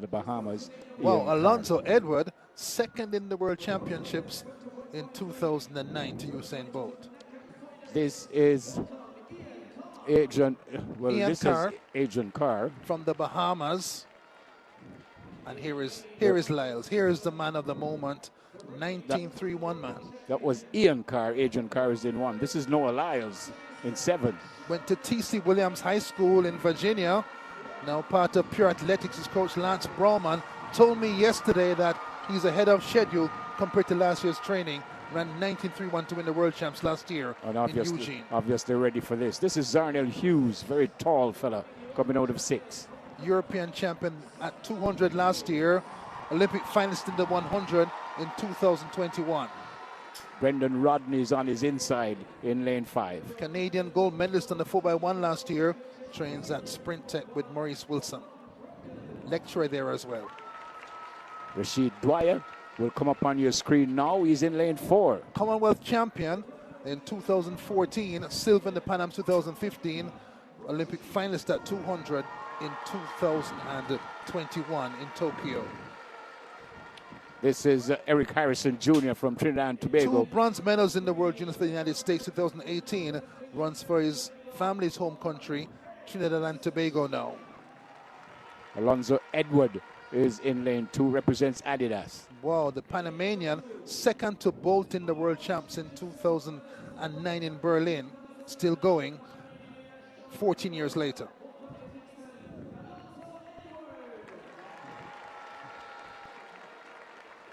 the Bahamas. Well, Alonso Edward, second in the World Championships in 2009 to Usain Bolt. This is Adrian. Well, this is Adrian Carr from the Bahamas. And here is Lyles. Here is the man of the moment, 1931 man. That was Ian Carr. Adrian Carr is in 1. This is Noah Lyles in 7. Went to T.C. Williams High School in Virginia. Now part of Pure Athletics. His coach Lance Brauman told me yesterday that he's ahead of schedule compared to last year's training. Ran 19.31 to win the World Champs last year in Eugene. Obviously ready for this. This is Zarnel Hughes, very tall fella, coming out of 6. European champion at 200 last year. Olympic finalist in the 100 in 2021. Brendon Rodney is on his inside in lane 5. Canadian gold medalist on the 4x1 last year. Trains at Sprint Tech with Maurice Wilson. Lecturer there as well. Rasheed Dwyer will come up on your screen now. He's in lane 4. Commonwealth champion in 2014, silver in the Pan Am 2015, Olympic finalist at 200 in 2021 in Tokyo. This is Eric Harrison Jr. from Trinidad and Tobago. 2 bronze medals in the World Juniors for the United States 2018. Runs for his family's home country, Trinidad and Tobago now. Alonso Edward is in lane 2, represents Adidas. Wow, the Panamanian, second to Bolt in the World Champs in 2009 in Berlin. Still going 14 years later.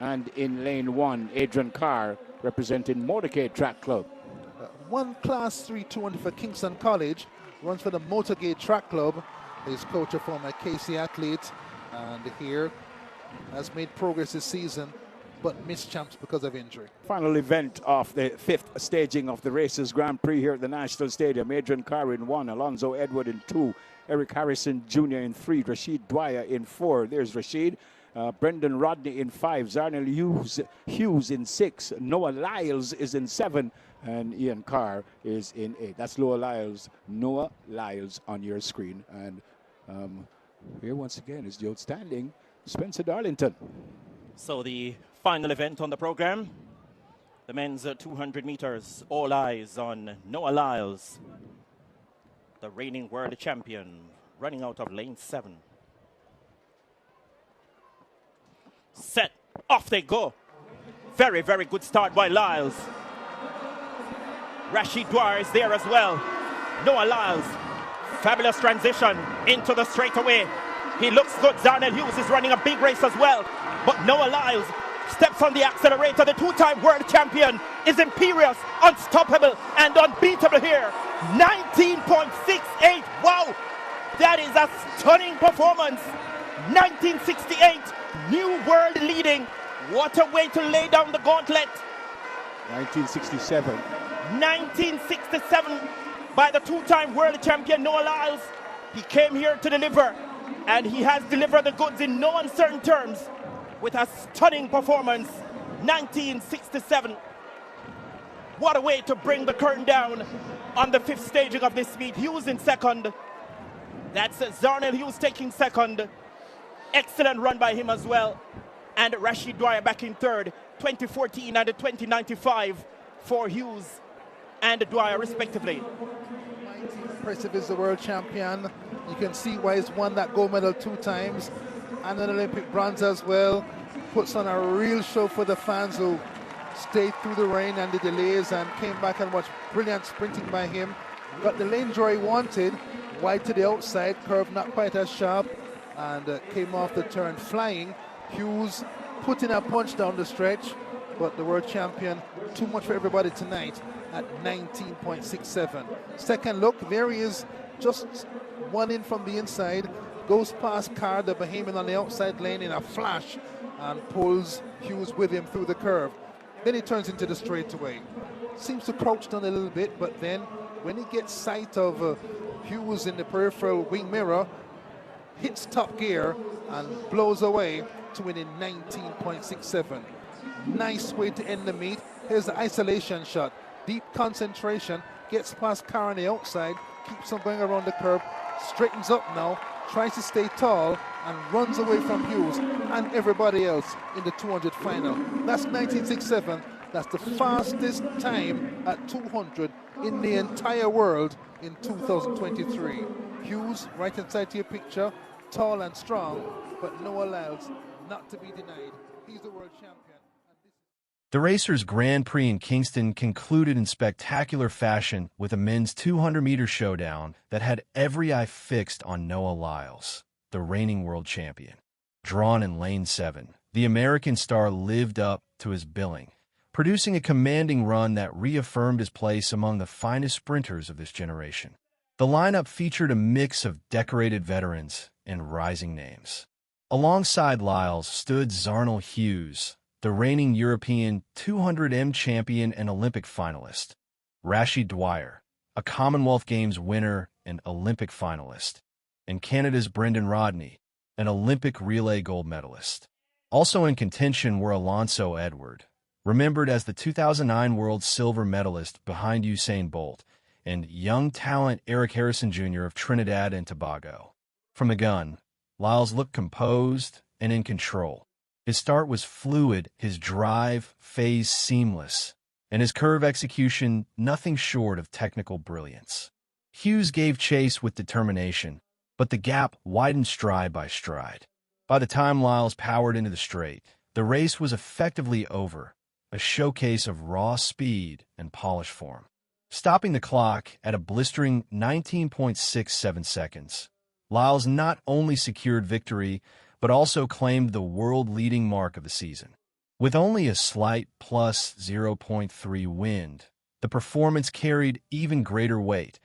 And in lane 1, Adrian Carr, representing Motorcade Track Club. One Class 3 200 for Kingston College, runs for the Motorcade Track Club. His coach, a former KC athlete, and here has made progress this season, but missed champs because of injury. Final event of the 5th staging of the Racers Grand Prix here at the National Stadium. Adrian Carr in 1, Alonso Edward in 2, Eric Harrison Jr. in 3, Rasheed Dwyer in 4. There's Rasheed. Brendon Rodney in 5, Zarnel Hughes in 6, Noah Lyles is in 7, and Ian Carr is in 8. That's Noah Lyles on your screen. And here once again is the outstanding Spencer Darlington. So the final event on the program, the men's 200 meters, all eyes on Noah Lyles, the reigning world champion, running out of lane 7. Set, off they go. Very, very good start by Lyles. Rasheed Dwyer is there as well. Noah Lyles, fabulous transition into the straightaway. He looks good. Zarnel Hughes is running a big race as well. But Noah Lyles steps on the accelerator. The 2-time world champion is imperious, unstoppable, and unbeatable here. 19.68. Wow, that is a stunning performance. 1968. New world leading. What a way to lay down the gauntlet. 1967. 1967 by the 2-time world champion Noah Lyles. He came here to deliver, and he has delivered the goods in no uncertain terms with a stunning performance. 1967. What a way to bring the curtain down on the 5th staging of this meet. Hughes in 2nd. That's Zarnel Hughes taking 2nd. Excellent run by him as well. And Rasheed Dwyer back in 3rd. 2014 and 2095 for Hughes and Dwyer respectively. Impressive is the world champion. You can see why he's won that gold medal 2 times and an Olympic bronze as well. Puts on a real show for the fans who stayed through the rain and the delays and came back and watched brilliant sprinting by him. Got the lane draw he wanted, wide to the outside, curve not quite as sharp, and came off the turn flying. Hughes putting a punch down the stretch, but the world champion, too much for everybody tonight at 19.67. Second look, there he is, just one in from the inside, goes past Carr, the Bahamian on the outside lane in a flash, and pulls Hughes with him through the curve. Then he turns into the straightaway. Seems to crouch down a little bit, but then when he gets sight of Hughes in the peripheral wing mirror, hits top gear and blows away to win in 19.67. Nice way to end the meet. Here's the isolation shot. Deep concentration, gets past Carr on the outside, keeps on going around the curve, straightens up now, tries to stay tall, and runs away from Hughes and everybody else in the 200 final. That's 1967. That's the fastest time at 200 in the entire world in 2023. Hughes, right inside to your picture, tall and strong, but Noah Lyles, not to be denied. He's the world champion. The Racers Grand Prix in Kingston concluded in spectacular fashion with a men's 200-meter showdown that had every eye fixed on Noah Lyles, the reigning world champion. Drawn in lane 7, the American star lived up to his billing, producing a commanding run that reaffirmed his place among the finest sprinters of this generation. The lineup featured a mix of decorated veterans and rising names. Alongside Lyles stood Zarnel Hughes, the reigning European 200M champion and Olympic finalist; Rasheed Dwyer, a Commonwealth Games winner and Olympic finalist; and Canada's Brendon Rodney, an Olympic relay gold medalist. Also in contention were Alonso Edward, remembered as the 2009 world silver medalist behind Usain Bolt, and young talent Eric Harrison Jr. of Trinidad and Tobago. From the gun, Lyles looked composed and in control. His start was fluid, his drive phase seamless, and his curve execution nothing short of technical brilliance. Hughes gave chase with determination, but the gap widened stride by stride. By the time Lyles powered into the straight, the race was effectively over, a showcase of raw speed and polished form. Stopping the clock at a blistering 19.67 seconds, Lyles not only secured victory, but also claimed the world-leading mark of the season. With only a slight plus 0.3 wind, the performance carried even greater weight,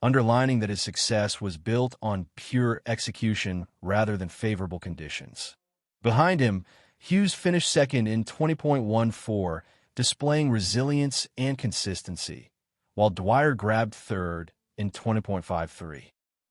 underlining that his success was built on pure execution rather than favorable conditions. Behind him, Hughes finished second in 20.14, displaying resilience and consistency, while Dwyer grabbed third in 20.53.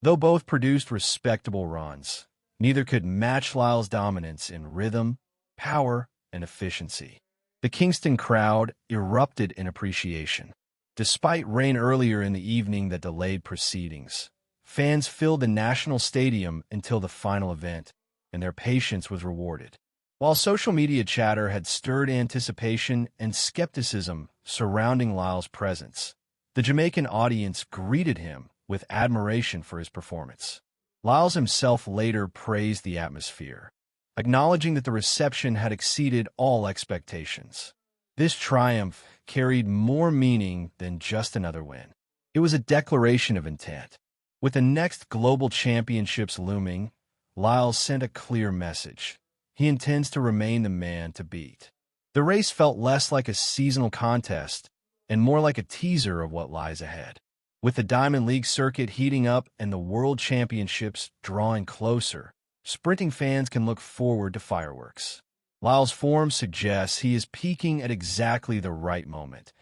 Though both produced respectable runs, neither could match Lyles' dominance in rhythm, power, and efficiency. The Kingston crowd erupted in appreciation. Despite rain earlier in the evening that delayed proceedings, fans filled the National Stadium until the final event, and their patience was rewarded. While social media chatter had stirred anticipation and skepticism surrounding Lyles' presence, the Jamaican audience greeted him with admiration for his performance. Lyles himself later praised the atmosphere, acknowledging that the reception had exceeded all expectations. This triumph carried more meaning than just another win. It was a declaration of intent. With the next global championships looming, Lyles sent a clear message. He intends to remain the man to beat. The race felt less like a seasonal contest and more like a teaser of what lies ahead. With the Diamond League circuit heating up and the World Championships drawing closer, sprinting fans can look forward to fireworks. Lyles' form suggests he is peaking at exactly the right moment,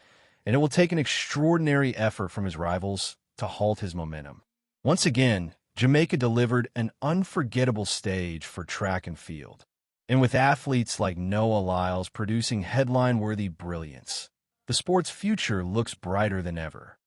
and it will take an extraordinary effort from his rivals to halt his momentum. Once again, Jamaica delivered an unforgettable stage for track and field, and with athletes like Noah Lyles producing headline-worthy brilliance, the sport's future looks brighter than ever.